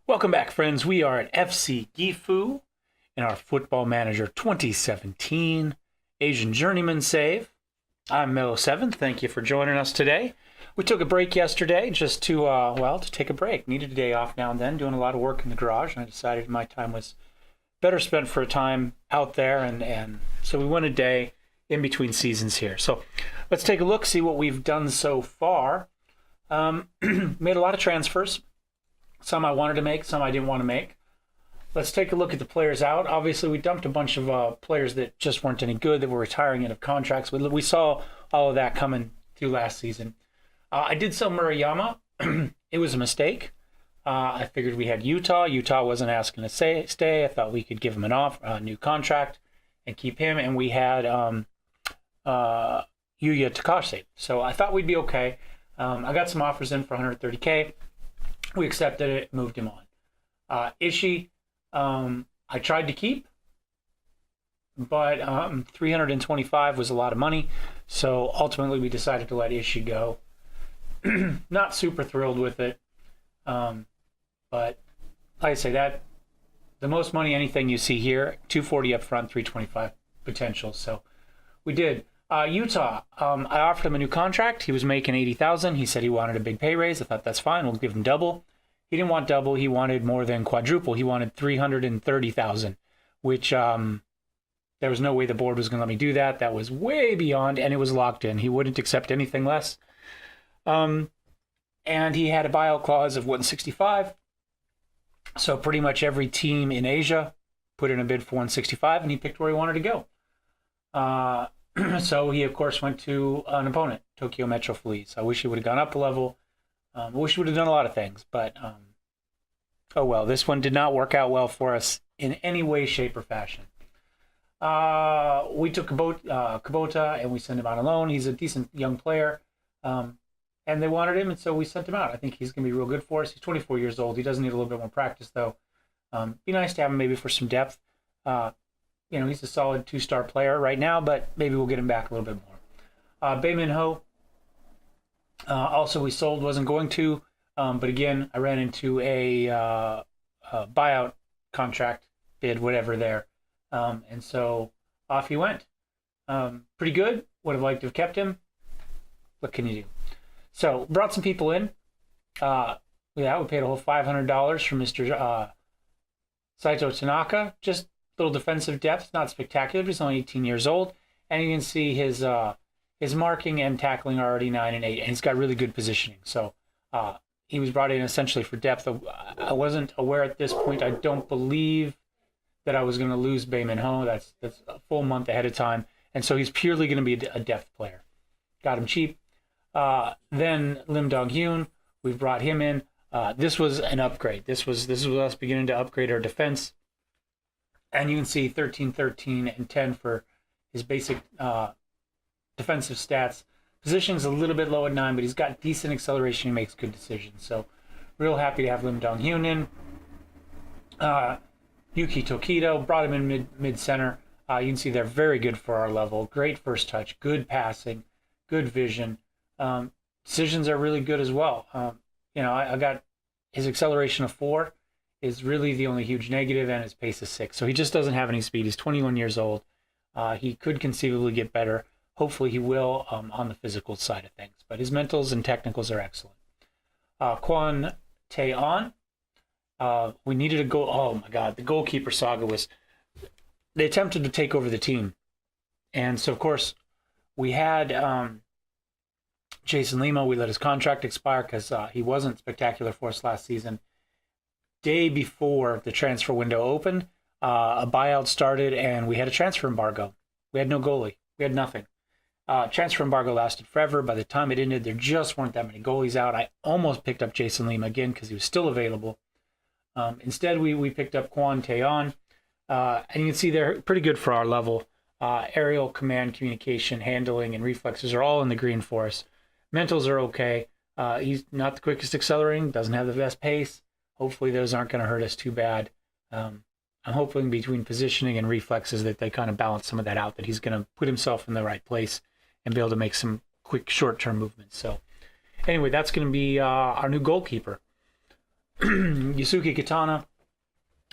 Welcome back, friends. We are at FC Gifu in our Football Manager 2017 Asian Journeyman save. I'm Mellowseven. Thank you for joining us today. We took a break yesterday just to take a break. Needed a day off now and then, doing a lot of work in the garage, and I decided my time was better spent for a time out there, and so we went a day in between seasons here. So let's take a look, see what we've done so far. Made a lot of transfers. Some I wanted to make, some I didn't want to make. Let's take a look at the players out. Obviously, we dumped a bunch of players that just weren't any good, that were retiring out of contracts. We saw all of that coming through last season. I did sell Murayama. It was a mistake. I figured we had Utah. Utah wasn't asking to stay. I thought we could give him a new contract and keep him. And we had Yuya Takase. So I thought we'd be okay. I got some offers in for 130K. We accepted it, moved him on. Ishii, I tried to keep, but 325 was a lot of money, so ultimately we decided to let Ishii go. Not super thrilled with it, but like I say, that the most money anything you see here, 240 up front, 325 potential. So we did. Utah, I offered him a new contract. He was making 80,000. He said he wanted a big pay raise. I thought that's fine. We'll give him double. He didn't want double. He wanted more than quadruple. He wanted 330,000, which there was no way the board was going to let me do that. That was way beyond, and it was locked in. He wouldn't accept anything less. And he had a buyout clause of 165. So pretty much every team in Asia put in a bid for 165, and he picked where he wanted to go. So he, of course, went to an opponent, Tokyo Metro Fleas. I wish he would have gone up a level. I wish he would have done a lot of things, but oh well. This one did not work out well for us in any way, shape, or fashion. We took Kubota and we sent him out on loan. He's a decent young player, and they wanted him, and so we sent him out. I think he's going to be real good for us. He's 24 years old. He does need a little bit more practice, though. Be nice to have him maybe for some depth. He's a solid 2-star player right now, but maybe we'll get him back a little bit more. Baemin Ho, also we sold, wasn't going to, but again, I ran into a buyout contract bid, whatever there, and so off he went. Pretty good. Would have liked to have kept him. What can you do? So brought some people in. We paid a whole $500 for Mr. Saito Tanaka. Just little defensive depth, not spectacular, but he's only 18 years old, and you can see his marking and tackling are already 9 and 8, and he's got really good positioning. So he was brought in essentially for depth. I wasn't aware at this point. I don't believe that I was going to lose Baemin Ho. That's a full month ahead of time, and so he's purely going to be a depth player. Got him cheap. Then Lim Dong-hyun, we've brought him in. This was an upgrade. This was us beginning to upgrade our defense. And you can see 13, 13, and 10 for his basic defensive stats. Positioning's a little bit low at 9, but he's got decent acceleration. He makes good decisions. So real happy to have Lim Dong-hyun in. Yuki Tokido, brought him in mid-center. You can see they're very good for our level. Great first touch, good passing, good vision. Decisions are really good as well. I got his acceleration of 4. Is really the only huge negative, and his pace is 6. So he just doesn't have any speed. He's 21 years old. He could conceivably get better. Hopefully he will on the physical side of things. But his mentals and technicals are excellent. Kwon Tae-on. We needed a goal. Oh, my God. The goalkeeper saga was... They attempted to take over the team. And so, of course, we had Jason Lima. We let his contract expire because he wasn't spectacular for us last season. Day before the transfer window opened, a buyout started, and we had a transfer embargo. We had no goalie. We had nothing. Transfer embargo lasted forever. By the time it ended, there just weren't that many goalies out. I almost picked up Jason Lima again because he was still available. Instead, we picked up Kwon Tae-on, and you can see they're pretty good for our level. Aerial command, communication, handling, and reflexes are all in the green for us. Mentals are okay. He's not the quickest accelerating, doesn't have the best pace. Hopefully those aren't going to hurt us too bad. I'm hoping between positioning and reflexes that they kind of balance some of that out, that he's going to put himself in the right place and be able to make some quick short-term movements. So anyway, that's going to be our new goalkeeper. Yusuke Kitana.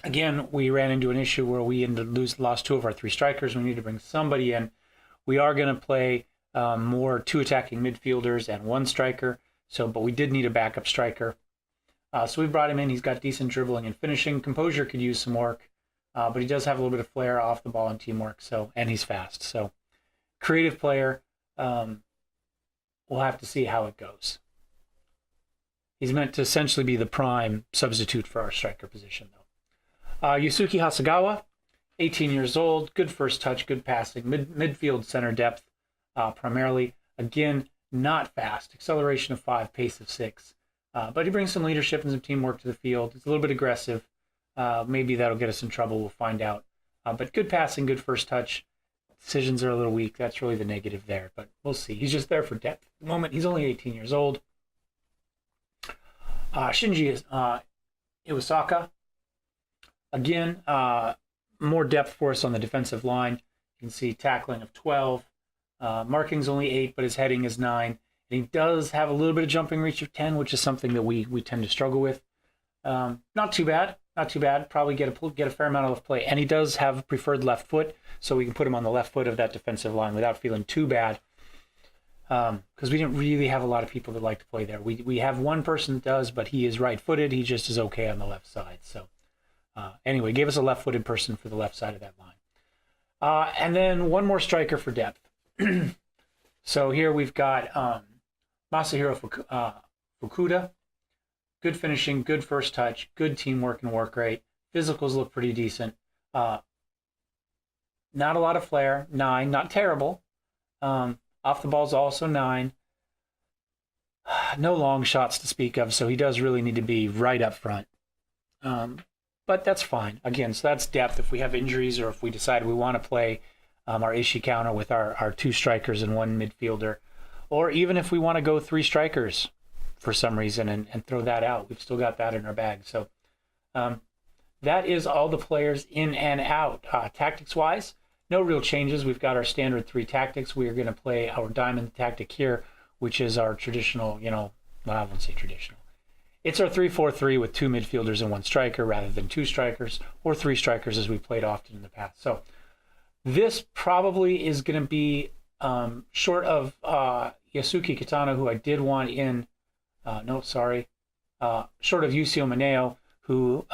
Again, we ran into an issue where we lost two of our three strikers. We need to bring somebody in. We are going to play more two attacking midfielders and one striker. But we did need a backup striker. So we brought him in. He's got decent dribbling and finishing. Composure could use some work, but he does have a little bit of flair off the ball and teamwork. And he's fast. So creative player. We'll have to see how it goes. He's meant to essentially be the prime substitute for our striker position, though. Yusuke Hasegawa, 18 years old, good first touch, good passing, midfield center depth primarily. Again, not fast, acceleration of 5, pace of 6. But he brings some leadership and some teamwork to the field. He's a little bit aggressive. Maybe that'll get us in trouble. We'll find out. But good passing, good first touch. Decisions are a little weak. That's really the negative there, but we'll see. He's just there for depth at the moment. He's only 18 years old. Shinji Iwasaka. Again, more depth for us on the defensive line. You can see tackling of 12. Marking's only 8, but his heading is 9. And he does have a little bit of jumping reach of 10, which is something that we tend to struggle with. Not too bad. Not too bad. Probably get a fair amount of left play. And he does have a preferred left foot, so we can put him on the left foot of that defensive line without feeling too bad. Because we didn't really have a lot of people that like to play there. We have one person that does, but he is right-footed. He just is okay on the left side. So anyway, gave us a left-footed person for the left side of that line. And then one more striker for depth. So here we've got Masahiro Fukuda. Good finishing, good first touch, good teamwork and work rate. Physicals look pretty decent. Not a lot of flair, 9, not terrible. Off the ball's also 9. No long shots to speak of, so he does really need to be right up front. But that's fine. Again, so that's depth. If we have injuries or if we decide we want to play our Ishii counter with our 2 strikers and 1 midfielder, or even if we want to go 3 strikers for some reason and throw that out, we've still got that in our bag. So that is all the players in and out. Tactics-wise, no real changes. We've got our standard 3 tactics. We are going to play our diamond tactic here, which is our traditional, well, I won't say traditional. It's our 3-4-3 with 2 midfielders and 1 striker rather than 2 strikers or 3 strikers as we played often in the past. So this probably is going to be short of Yasuki Kitana, who I did want in. Short of Yusio Maneo, who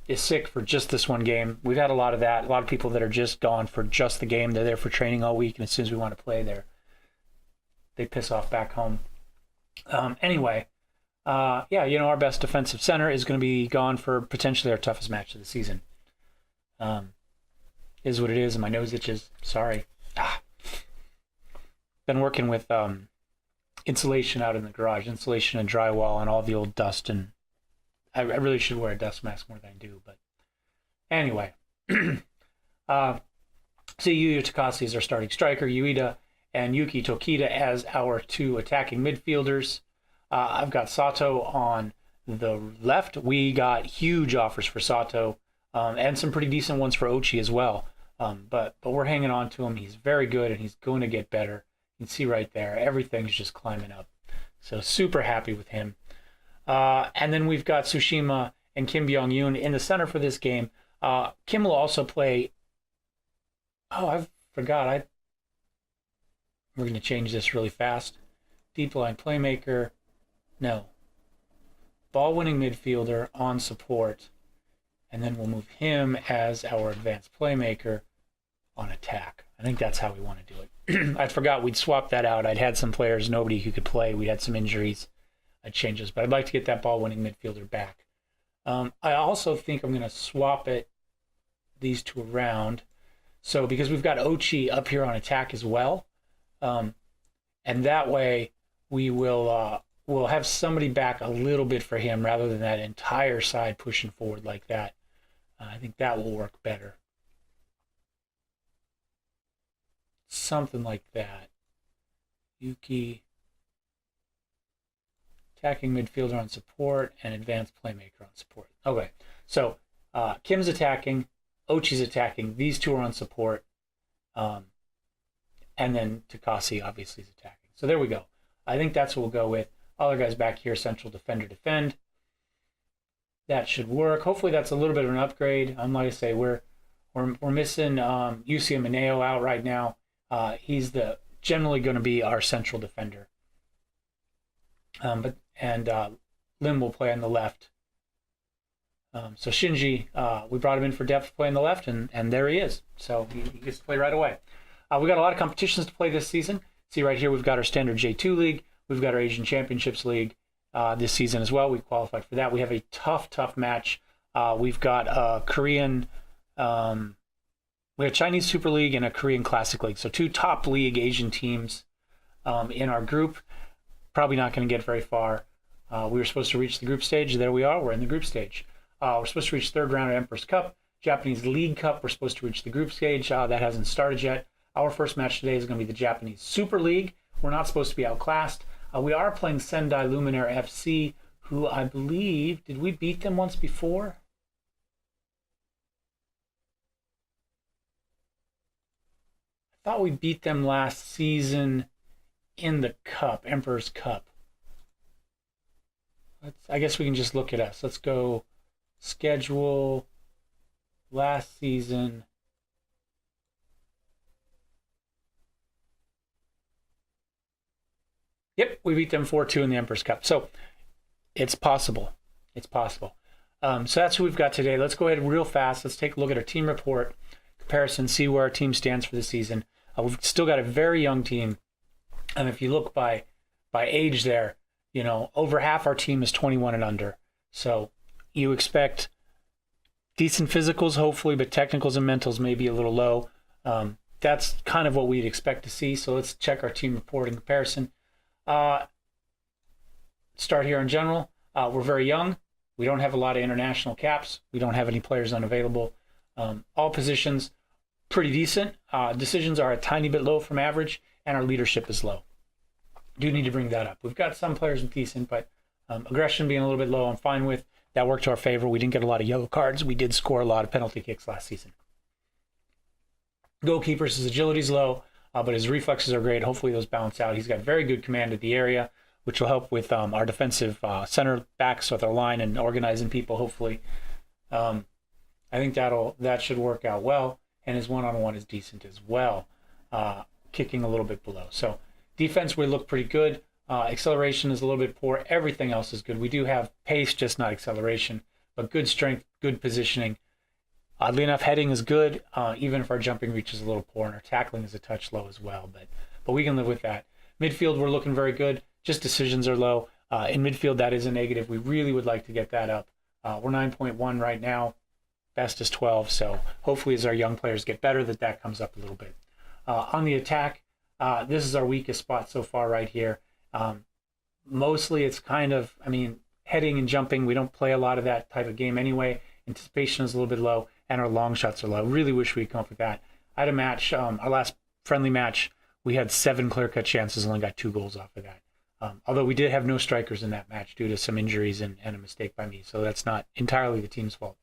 is sick for just this one game. We've had a lot of that. A lot of people that are just gone for just the game. They're there for training all week, and as soon as we want to play, they piss off back home. Anyway, our best defensive center is going to be gone for potentially our toughest match of the season. Is what it is, and my nose itches. Sorry. Been working with insulation out in the garage, insulation and drywall and all the old dust, and I really should wear a dust mask more than I do, but anyway. So Yuya Takase is our starting striker, Ueda and Yuki Tokita as our 2 attacking midfielders. I've got Sato on the left. We got huge offers for Sato and some pretty decent ones for Ochi as well, but we're hanging on to him. He's very good, and he's going to get better. You can see right there, everything's just climbing up. So super happy with him. And then we've got Tsushima and Kim Byung-yoon in the center for this game. Kim will also play... I forgot. We're going to change this really fast. Deep line playmaker. No. Ball-winning midfielder on support. And then we'll move him as our advanced playmaker on attack. I think that's how we want to do it. I forgot we'd swap that out. I'd had some players, nobody who could play. We had some injuries. I'd change this, but I'd like to get that ball-winning midfielder back. I also think I'm going to swap these 2 around. So because we've got Ochi up here on attack as well, and that way we'll have somebody back a little bit for him rather than that entire side pushing forward like that. I think that will work better. Something like that. Yuki, attacking midfielder on support, and advanced playmaker on support. Okay, so Kim's attacking, Ochi's attacking. These 2 are on support, and then Takase obviously is attacking. So there we go. I think that's what we'll go with. Other guys back here, central defender, defend. that should work. Hopefully that's a little bit of an upgrade. Like I say, we're missing UCM Mineo out right now. He's generally going to be our central defender. Lim will play on the left. So Shinji, we brought him in for depth play on the left, and there he is. So he gets to play right away. We got a lot of competitions to play this season. See right here, we've got our standard J2 league. We've got our Asian Championships league this season as well. We qualified for that. We have a tough match. We've got a Korean, we have Chinese Super League and a Korean Classic League. So 2 top league Asian teams in our group. Probably not going to get very far. We were supposed to reach the group stage. There we are. We're in the group stage. We're supposed to reach 3rd round of Emperor's Cup. Japanese League Cup, we're supposed to reach the group stage. That hasn't started yet. Our first match today is going to be the Japanese Super League. We're not supposed to be outclassed. We are playing Sendai Luminaire FC, who I believe, did we beat them once before? I thought we beat them last season in the Cup, Emperor's Cup. I guess we can just look at us. Let's go schedule last season. Yep, we beat them 4-2 in the Emperor's Cup. So it's possible. It's possible. So that's who we've got today. Let's go ahead real fast. Let's take a look at our team report comparison, see where our team stands for the season. We've still got a very young team. And if you look by age there, you know, over half our team is 21 and under. So you expect decent physicals, hopefully, but technicals and mentals may be a little low. That's kind of what we'd expect to see. So let's check our team report in comparison. Start here in general. We're very young. We don't have a lot of international caps. We don't have any players unavailable. All positions pretty decent. Decisions are a tiny bit low from average, and our leadership is low. Do need to bring that up. We've got some players with decent, but aggression being a little bit low, I'm fine with. That worked to our favor. We didn't get a lot of yellow cards. We did score a lot of penalty kicks last season. Goalkeepers, his agility is low, but his reflexes are great. Hopefully those balance out. He's got very good command of the area, which will help with our defensive center backs with our line and organizing people, hopefully. I think that should work out well, and his one-on-one is decent as well, kicking a little bit below. So defense, we look pretty good. Acceleration is a little bit poor. Everything else is good. We do have pace, just not acceleration, but good strength, good positioning. Oddly enough, heading is good, even if our jumping reach is a little poor, and our tackling is a touch low as well. But we can live with that. Midfield, we're looking very good. Just decisions are low. In midfield, that is a negative. We really would like to get that up. We're 9.1 right now. Best is 12. So hopefully as our young players get better, that comes up a little bit. On the attack, this is our weakest spot so far right here. Mostly it's kind of, heading and jumping. We don't play a lot of that type of game anyway. Anticipation is a little bit low, and our long shots are low. Really wish we'd come up with that. I had a match, our last friendly match, we had 7 clear-cut chances and only got 2 goals off of that. Although we did have no strikers in that match due to some injuries and a mistake by me, so that's not entirely the team's fault.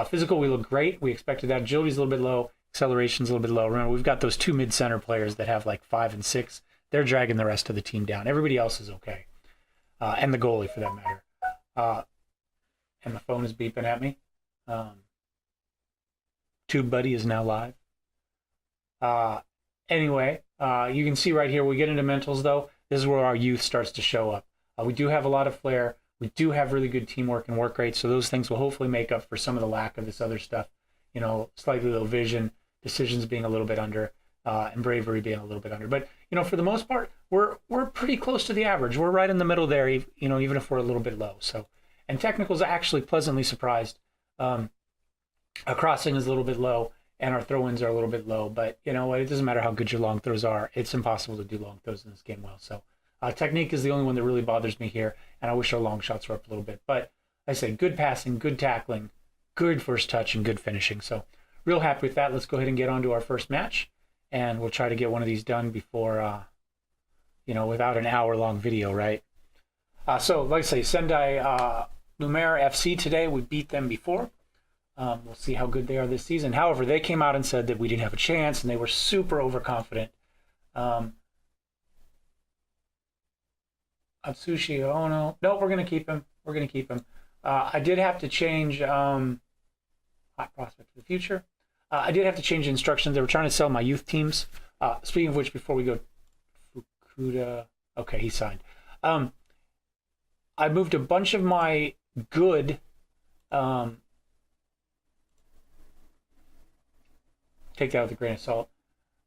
Physical, we look great. We expected that. Agility's a little bit low. Acceleration's a little bit low. Remember, we've got those 2 mid-center players that have like 5 and 6. They're dragging the rest of the team down. Everybody else is okay, and the goalie for that matter. And the phone is beeping at me. Tube Buddy is now live. Anyway, you can see right here, we get into mentals though. This is where our youth starts to show up. We do have a lot of flair. We do have really good teamwork and work rate. So those things will hopefully make up for some of the lack of this other stuff. You know, slightly low vision, decisions being a little bit under, and bravery being a little bit under. But, you know, for the most part, we're pretty close to the average. We're right in the middle there, you know, even if we're a little bit low. So, and technicals are actually pleasantly surprised. Our crossing is a little bit low, and our throw-ins are a little bit low. But, you know what, it doesn't matter how good your long throws are. It's impossible to do long throws in this game well. So technique is the only one that really bothers me here, and I wish our long shots were up a little bit. But I say good passing, good tackling, good first touch, and good finishing. So real happy with that. Let's go ahead and get on to our first match, and we'll try to get one of these done before, you know, without an hour-long video, right? So, like I say, Sendai Luminaire FC today. We beat them before. We'll see how good they are this season. However, they came out and said that we didn't have a chance, and they were super overconfident. Atsushi, oh no, we're going to keep him. We're going to keep him. I did have to change hot prospect for the future. I did have to change the instructions. They were trying to sell my youth teams. Speaking of which, before we go, Fukuda. Okay, he signed. I moved a bunch of my good. Take that with a grain of salt.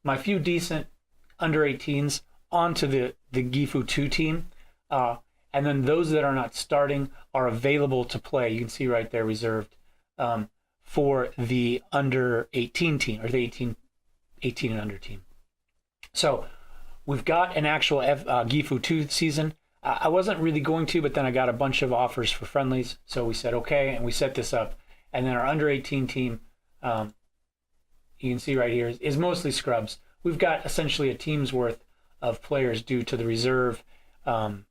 My few decent under 18s onto the Gifu 2 team. And then those that are not starting are available to play. You can see right there reserved for the under 18 team, or the 18 and under team. So we've got an actual Gifu 2 season. I wasn't really going to, but then I got a bunch of offers for friendlies. So we said, okay, and we set this up. And then our under 18 team, you can see right here, is mostly scrubs. We've got essentially a team's worth of players due to the reserve, the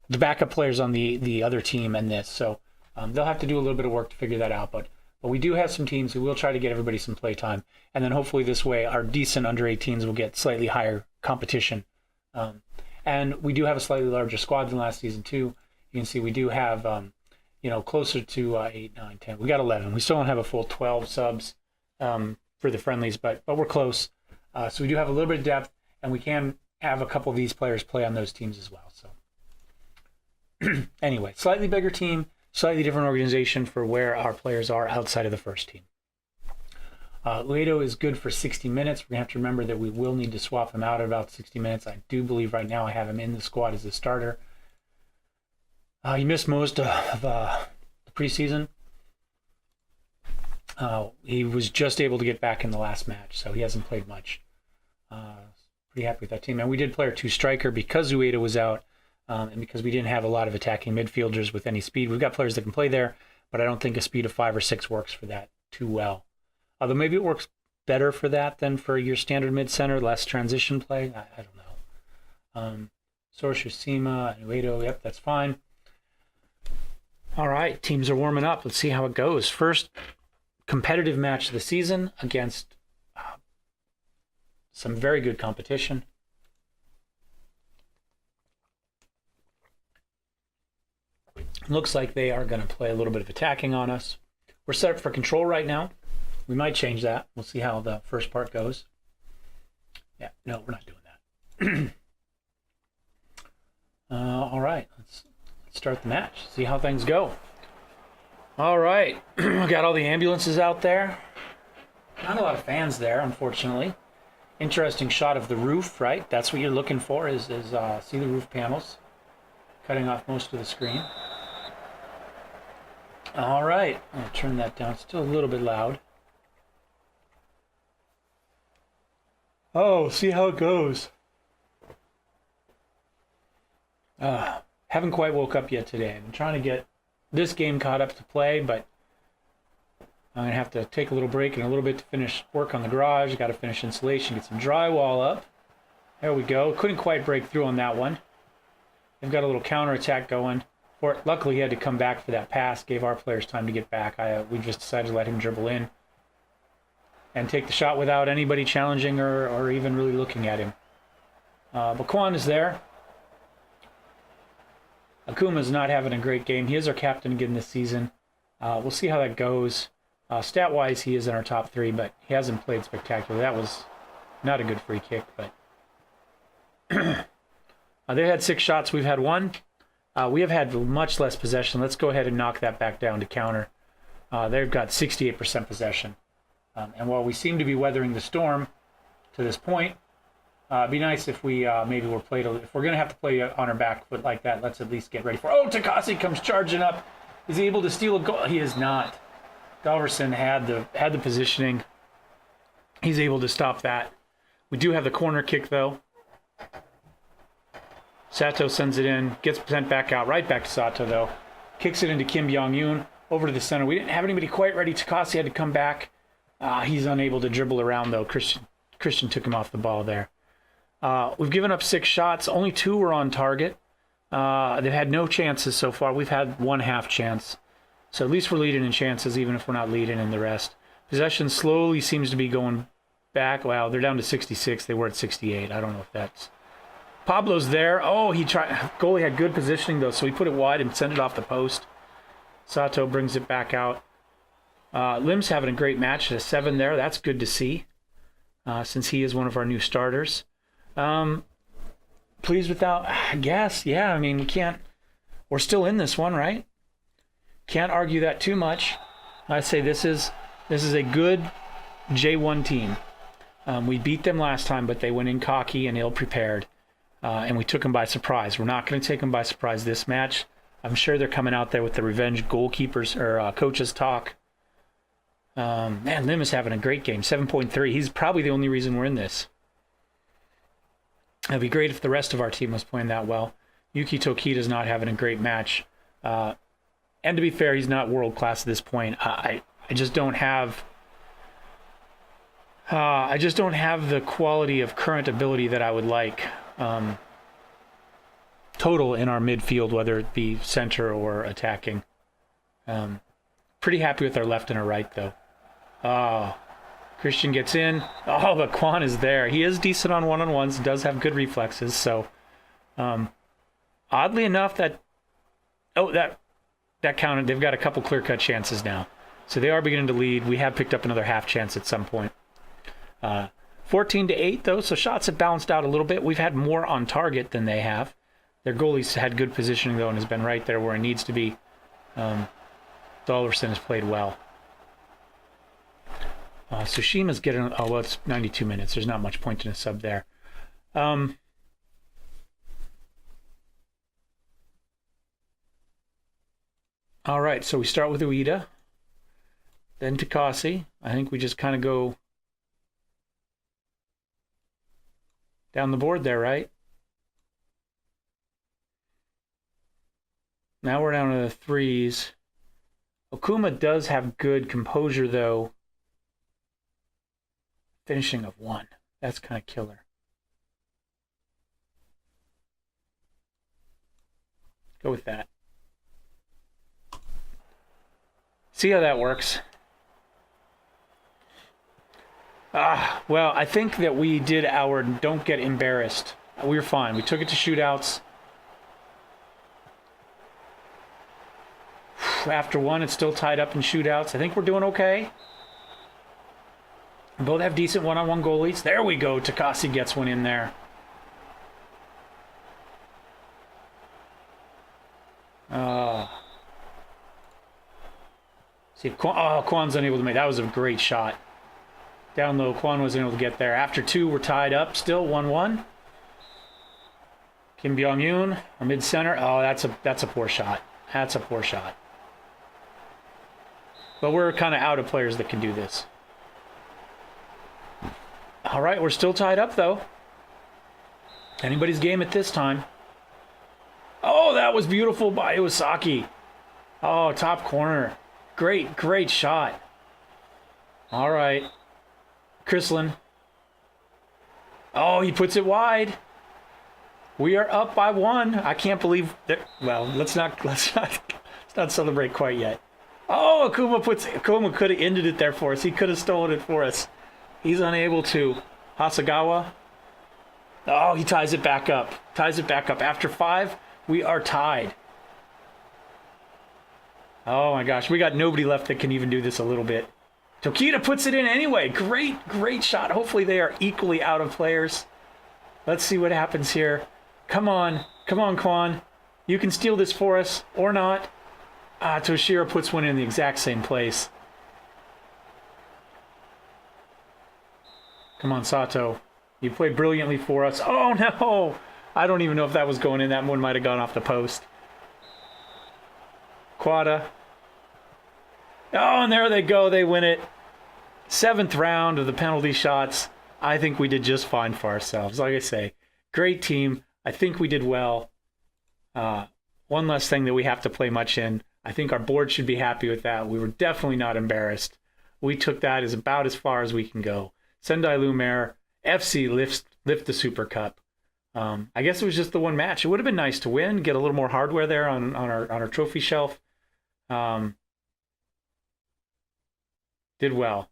backup players on the other team and this. So they'll have to do a little bit of work to figure that out. But we do have some teams who will try to get everybody some play time. And then hopefully this way our decent under 18s will get slightly higher competition. And we do have a slightly larger squad than last season too. You can see we do have, closer to 8, 9, 10. We got 11. We still don't have a full 12 subs for the friendlies, but we're close. So we do have a little bit of depth, and we can have a couple of these players play on those teams as well. So anyway, slightly bigger team, slightly different organization for where our players are outside of the first team. Uedo is good for 60 minutes. We're going to have to remember that we will need to swap him out at about 60 minutes. I do believe right now I have him in the squad as a starter. He missed most of the preseason. He was just able to get back in the last match, so he hasn't played much. Pretty happy with that team. And we did play our 2 striker because Ueda was out, and because we didn't have a lot of attacking midfielders with any speed. We've got players that can play there, but I don't think a speed of 5 or 6 works for that too well. Although maybe it works better for that than for your standard mid-center, less transition play. I don't know. Soroshiima and Uedo, yep, that's fine. All right, teams are warming up. Let's see how it goes. First competitive match of the season against some very good competition. Looks like they are going to play a little bit of attacking on us. We're set up for control right now. We might change that. We'll see how the first part goes. Yeah, no, we're not doing that. All right, let's start the match. See how things go. All right, got all the ambulances out there. Not a lot of fans there, unfortunately. Interesting shot of the roof, right? That's what you're looking for, is see the roof panels. Cutting off most of the screen. All right, I'll turn that down. Still a little bit loud. Oh, see how it goes. Haven't quite woke up yet today. I'm trying to get this game caught up to play, but I'm going to have to take a little break and a little bit to finish work on the garage. Got to finish insulation, get some drywall up. There we go. Couldn't quite break through on that one. They've got a little counterattack going. Luckily, he had to come back for that pass. Gave our players time to get back. We just decided to let him dribble in and take the shot without anybody challenging or even really looking at him. But Kwan is there. Akuma's not having a great game. He is our captain again this season. We'll see how that goes. Stat-wise, he is in our top 3, but he hasn't played spectacular. That was not a good free kick, but they had 6 shots. We've had 1. We have had much less possession. Let's go ahead and knock that back down to counter. They've got 68% possession. And while we seem to be weathering the storm to this point, it'd be nice if we maybe were played. If we're going to have to play on our back foot like that, let's at least get ready for. Oh, Takasi comes charging up. Is he able to steal a goal? He is not. Dalverson had the positioning. He's able to stop that. We do have the corner kick though. Sato sends it in, gets sent back out, right back to Sato though. Kicks it into Kim Byung-yoon over to the center. We didn't have anybody quite ready. Takasi had to come back. He's unable to dribble around though. Christian took him off the ball there. We've given up 6 shots. Only 2 were on target. They've had no chances so far. We've had 1 half chance. So at least we're leading in chances, even if we're not leading in the rest. Possession slowly seems to be going back. Wow, they're down to 66. They were at 68. I don't know if that's... Pablo's there. Oh, goalie had good positioning, though, so he put it wide and sent it off the post. Sato brings it back out. Lim's having a great match at a 7 there. That's good to see, since he is one of our new starters. Pleased with that, I guess. Yeah, I mean, we can't... We're still in this one, right? Can't argue that too much. I say this is a good J1 team. We beat them last time, but they went in cocky and ill-prepared, and we took them by surprise. We're not going to take them by surprise this match. I'm sure they're coming out there with the revenge goalkeepers or coaches talk. Man, Lim is having a great game. 7.3. He's probably the only reason we're in this. It'd be great if the rest of our team was playing that well. Yuki Tokita's not having a great match. And to be fair, he's not world class at this point. I just don't have... I just don't have the quality of current ability that I would like total in our midfield, whether it be center or attacking. Pretty happy with our left and our right, though. Oh, Christian gets in. Oh, but Quan is there. He is decent on one-on-ones, does have good reflexes. So, oddly enough, that counted. They've got a couple clear-cut chances now. So they are beginning to lead. We have picked up another half chance at some point. 14-8, though, so shots have balanced out a little bit. We've had more on target than they have. Their goalie's had good positioning, though, and has been right there where he needs to be. Dollerson has played well. Sushima's getting... Oh, well, it's 92 minutes. There's not much point in a sub there. All right, so we start with Ueda. Then Takasi. I think we just kind of go down the board there, right? Now we're down to the threes. Okuma does have good composure, though. Finishing of 1. That's kind of killer. Go with that. See how that works. Well, I think that we did our don't get embarrassed. We were fine. We took it to shootouts. After 1, it's still tied up in shootouts. I think we're doing okay. Both have decent one-on-one goalies. There we go. Takasi gets one in there. See if Kwan's unable to make. That was a great shot. Down low, Kwan wasn't able to get there. After 2, we're tied up. Still 1-1. Kim Byung-yoon, our mid-center. Oh, that's a poor shot. That's a poor shot. But we're kind of out of players that can do this. All right, we're still tied up, though. Anybody's game at this time. Oh, that was beautiful by Iwasaki. Oh, top corner. Great, great shot. All right. Chrislin. Oh, he puts it wide. We are up by 1. I can't believe that. Well, let's not celebrate quite yet. Oh, Akuma could have ended it there for us. He could have stolen it for us. He's unable to. Hasagawa. Oh, he ties it back up. Ties it back up. After 5, we are tied. Oh my gosh, we got nobody left that can even do this a little bit. Tokita puts it in anyway. Great, great shot. Hopefully they are equally out of players. Let's see what happens here. Come on. Come on, Kwan. You can steal this for us or not. Toshiro puts one in the exact same place. Come on, Sato. You played brilliantly for us. Oh, no. I don't even know if that was going in. That one might have gone off the post. Quada. Oh, and there they go. They win it. 7th round of the penalty shots. I think we did just fine for ourselves. Like I say, great team. I think we did well. One less thing that we have to play much in. I think our board should be happy with that. We were definitely not embarrassed. We took that as about as far as we can go. Sendai Lumiere, FC lift the Super Cup. I guess it was just the one match. It would have been nice to win, get a little more hardware there on our trophy shelf. Did well.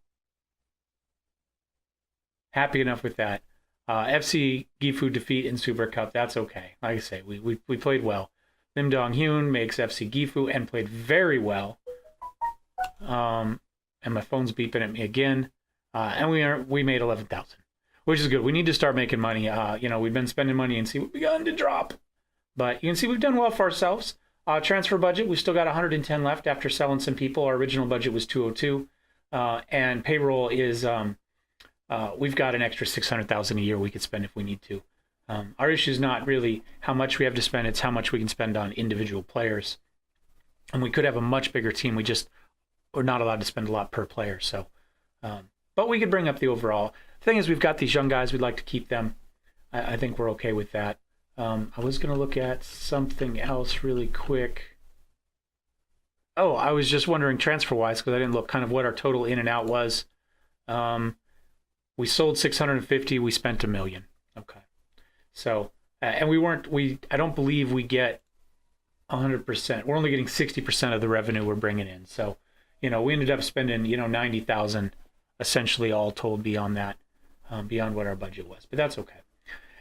Happy enough with that. FC Gifu defeat in Super Cup. That's okay. Like I say, we played well. Lim Dong-hyun makes FC Gifu and played very well. And my phone's beeping at me again. And we made 11,000, which is good. We need to start making money. We've been spending money and see what we got to drop. But you can see we've done well for ourselves. Transfer budget, we still got 110 left after selling some people. Our original budget was 202. And payroll is, we've got an extra 600,000 a year we could spend if we need to. Our issue is not really how much we have to spend, it's how much we can spend on individual players. And we could have a much bigger team. We're not allowed to spend a lot per player. So, but we could bring up the overall. The thing is, we've got these young guys. We'd like to keep them. I think we're okay with that. I was going to look at something else really quick. Oh, I was just wondering transfer-wise, because I didn't look kind of what our total in and out was. We sold 650. We spent $1 million. Okay. So, and I don't believe we get 100%. We're only getting 60% of the revenue we're bringing in. So, we ended up spending, 90,000 essentially all told beyond that, beyond what our budget was. But that's okay.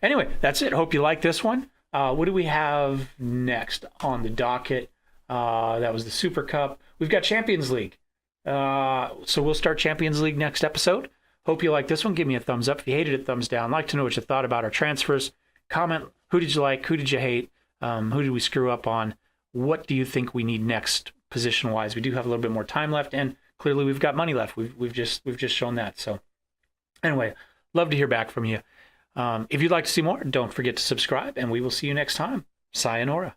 Anyway, that's it. Hope you like this one. What do we have next on the docket? That was the Super Cup. We've got Champions League. So we'll start Champions League next episode. Hope you like this one. Give me a thumbs up. If you hated it, thumbs down. I'd like to know what you thought about our transfers. Comment, who did you like? Who did you hate? Who did we screw up on? What do you think we need next position-wise? We do have a little bit more time left, and clearly we've got money left. We've just shown that. So anyway, love to hear back from you. If you'd like to see more, don't forget to subscribe, and we will see you next time. Sayonara.